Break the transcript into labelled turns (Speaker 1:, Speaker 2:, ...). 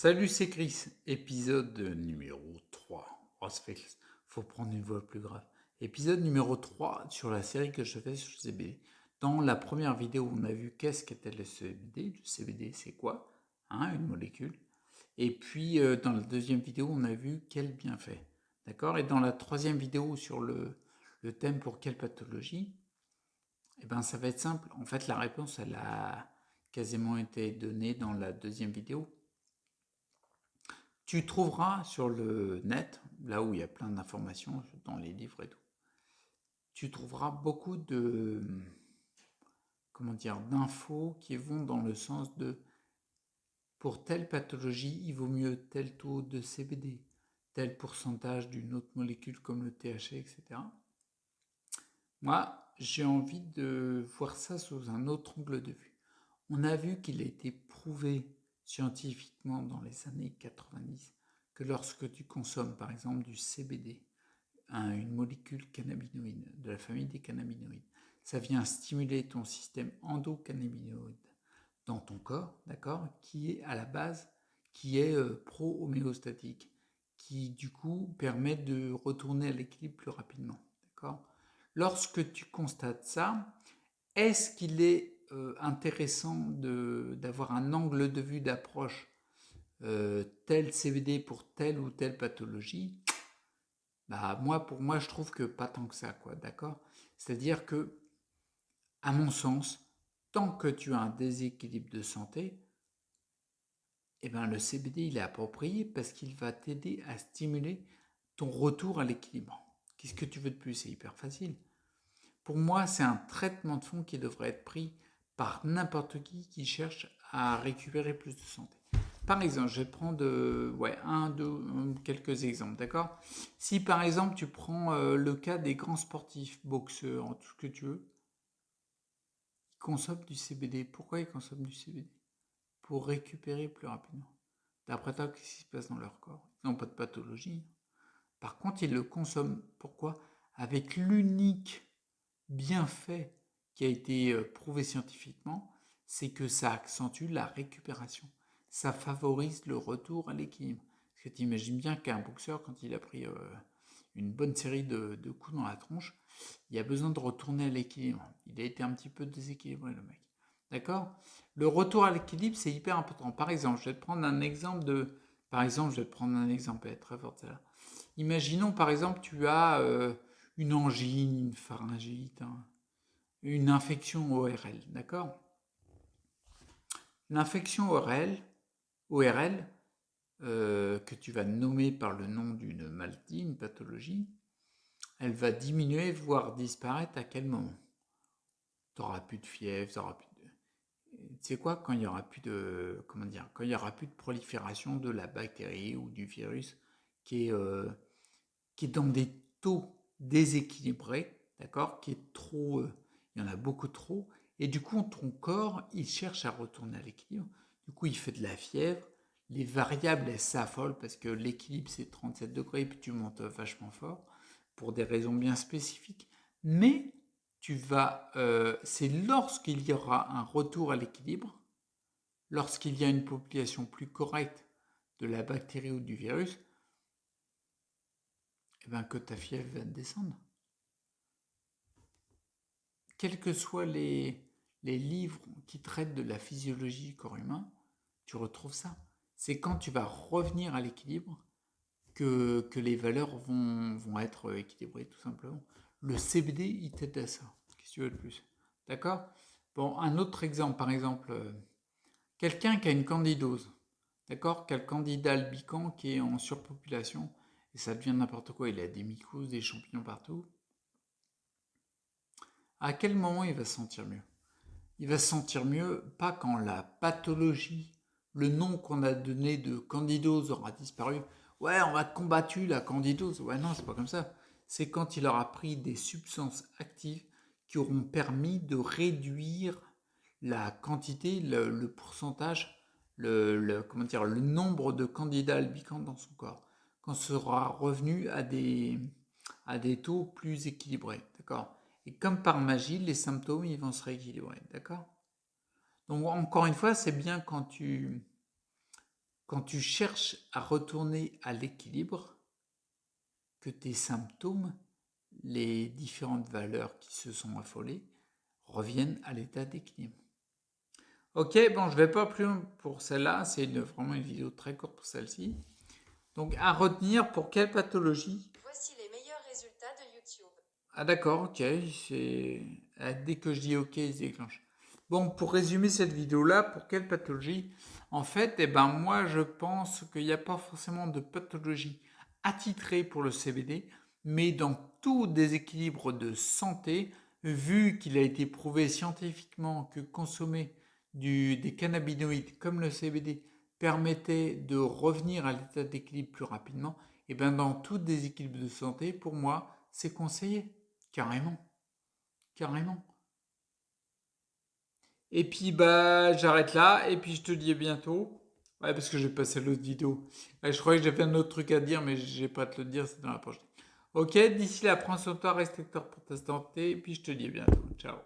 Speaker 1: Salut, c'est Chris, épisode numéro 3. Oh, faut prendre une voix plus grave. Épisode numéro 3 sur la série que je fais sur le CBD. Dans la première vidéo, on a vu qu'est-ce qu'était le CBD. Le CBD, c'est quoi? Une molécule. Et puis, dans la deuxième vidéo, on a vu quel bienfait. D'accord? Et dans la troisième vidéo sur le thème pour quelle pathologie, eh ben, ça va être simple. En fait, la réponse, elle a quasiment été donnée dans la deuxième vidéo. Tu trouveras sur le net, là où il y a plein d'informations, dans les livres et tout, tu trouveras beaucoup de, d'infos qui vont dans le sens de, pour telle pathologie, il vaut mieux tel taux de CBD, tel pourcentage d'une autre molécule comme le THC, etc. Moi, j'ai envie de voir ça sous un autre angle de vue. On a vu qu'il a été prouvé scientifiquement dans les années 90 que lorsque tu consommes par exemple du CBD, une molécule cannabinoïde de la famille des cannabinoïdes, ça vient stimuler ton système endocannabinoïde dans ton corps, d'accord, qui est à la base, qui est pro-homéostatique, qui du coup permet de retourner à l'équilibre plus rapidement, d'accord. Lorsque tu constates ça, est-ce qu'il est intéressant d'avoir un angle de vue d'approche tel CBD pour telle ou telle pathologie? Bah pour moi, je trouve que pas tant que ça, quoi, d'accord. C'est-à-dire que, à mon sens, tant que tu as un déséquilibre de santé, eh ben le CBD il est approprié parce qu'il va t'aider à stimuler ton retour à l'équilibre. Qu'est-ce que tu veux de plus? C'est hyper facile. Pour moi, c'est un traitement de fond qui devrait être pris par n'importe qui cherche à récupérer plus de santé. Par exemple, je vais prendre quelques exemples, d'accord. Si par exemple tu prends le cas des grands sportifs, boxeurs, tout ce que tu veux, ils consomment du CBD. Pourquoi ils consomment du CBD? Pour récupérer plus rapidement. D'après toi, qu'est-ce qui se passe dans leur corps? Ils n'ont pas de pathologie. Par contre, ils le consomment. Pourquoi? Avec l'unique bienfait qui a été prouvé scientifiquement, c'est que ça accentue la récupération. Ça favorise le retour à l'équilibre. Parce que tu imagines bien qu'un boxeur, quand il a pris une bonne série de coups dans la tronche, il a besoin de retourner à l'équilibre. Il a été un petit peu déséquilibré, le mec. D'accord? Le retour à l'équilibre, c'est hyper important. Par exemple, je vais te prendre un exemple de... Par exemple, je vais te prendre un exemple, elle est très forte celle-là. Imaginons, par exemple, tu as une angine, une pharyngite, une infection ORL, d'accord? L'infection ORL que tu vas nommer par le nom d'une maladie, une pathologie, elle va diminuer, voire disparaître à quel moment? Tu n'auras plus de fièvre, tu n'auras plus de... Tu sais quoi, quand il y aura plus de... Comment dire? Quand il y aura plus de prolifération de la bactérie ou du virus qui est dans des taux déséquilibrés, d'accord, qui est trop, il y en a beaucoup trop, et du coup ton corps il cherche à retourner à l'équilibre, du coup il fait de la fièvre, les variables elles s'affolent parce que l'équilibre c'est 37 degrés et puis tu montes vachement fort pour des raisons bien spécifiques, mais c'est lorsqu'il y aura un retour à l'équilibre, lorsqu'il y a une population plus correcte de la bactérie ou du virus, eh ben, que ta fièvre va descendre. Quels que soient les livres qui traitent de la physiologie du corps humain, tu retrouves ça. C'est quand tu vas revenir à l'équilibre que les valeurs vont être équilibrées, tout simplement. Le CBD, il t'aide à ça. Qu'est-ce que tu veux de plus? D'accord? Bon, un autre exemple, par exemple, quelqu'un qui a une candidose, d'accord? Qui a le candida albicans qui est en surpopulation, et ça devient n'importe quoi, il a des mycoses, des champignons partout. À quel moment il va se sentir mieux? Il va se sentir mieux pas quand la pathologie, le nom qu'on a donné de candidose aura disparu. Ouais, on va combattre la candidose. Ouais, non, c'est pas comme ça. C'est quand il aura pris des substances actives qui auront permis de réduire la quantité, le pourcentage, le nombre de candidats albicans dans son corps. Quand ce sera revenu à des taux plus équilibrés. D'accord? Et comme par magie, les symptômes, ils vont se rééquilibrer, d'accord? Donc encore une fois, c'est bien quand tu cherches à retourner à l'équilibre, que tes symptômes, les différentes valeurs qui se sont affolées, reviennent à l'état d'équilibre. Ok, bon, je vais pas plus loin pour celle-là, c'est vraiment une vidéo très courte pour celle-ci. Donc, à retenir pour quelle pathologie?
Speaker 2: Voici les meilleurs résultats de YouTube.
Speaker 1: Ah d'accord, ok, dès que je dis ok, il se déclenche. Bon, pour résumer cette vidéo-là, pour quelle pathologie? En fait, eh ben, moi, je pense qu'il n'y a pas forcément de pathologie attitrée pour le CBD, mais dans tout déséquilibre de santé, vu qu'il a été prouvé scientifiquement que consommer des cannabinoïdes comme le CBD permettait de revenir à l'état d'équilibre plus rapidement, et bien dans tout déséquilibre de santé, pour moi, c'est conseillé. Carrément. Carrément. Et puis bah j'arrête là et puis je te dis à bientôt. Ouais parce que j'ai passé l'autre vidéo. Ouais, je croyais que j'avais un autre truc à dire mais j'ai pas à te le dire, c'est dans la prochaine. Ok, d'ici là, prends soin de toi, reste acteur pour ta santé et puis je te dis à bientôt. Ciao.